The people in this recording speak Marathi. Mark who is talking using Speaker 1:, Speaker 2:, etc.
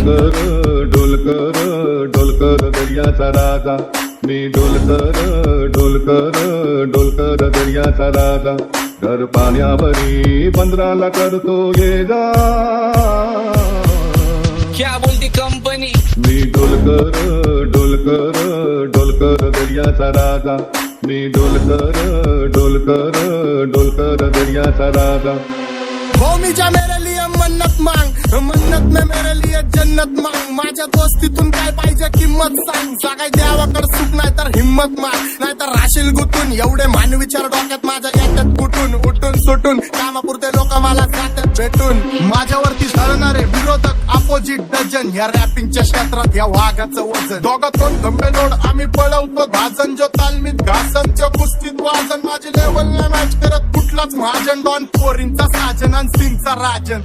Speaker 1: डोलकर डोलकर डोलकर दर्याचा राजा, मी डोलकर डोलकर डोलकर दर्याचा राजा, घर पाण्यावरी बंदराला करतो ये जा.
Speaker 2: क्या बोलती कंपनी.
Speaker 1: मी डोलकर डोलकर डोलकर दर्याचा राजा, मी डोलकर डोलकर डोलकर दर्याचा राजा.
Speaker 3: हो मीजा मेरे लिए मन्नत मांग, मन्नत में मेरे लिए जन्नत मांग. माझ्या दोस्तीतून काय पाहिजे किंमत सांग. सगळ्या देवाकडे सुख नाही तर हिम्मत माग, नाही तर राशील गुतून. एवढे मान विचार डोक्यात माझ्या येतात कुठून, उठून सुटून. कामापुरते लोक मला जातात भेटून. माझ्यावरती धरणारे विरोधक अपोजिट डझन. या रॅपिंगच्या क्षेत्रात या वाघाचं वजन. दोघातून गंभीर लोड आम्ही पळवतो भाजन. जो तालमीत घासनच्या कुस्तीत वाजन. माझी लेवल नाही मॅच करत कुठलाच महाजन. डॉन पोरींचा साजन आणि सिंगचा राजन.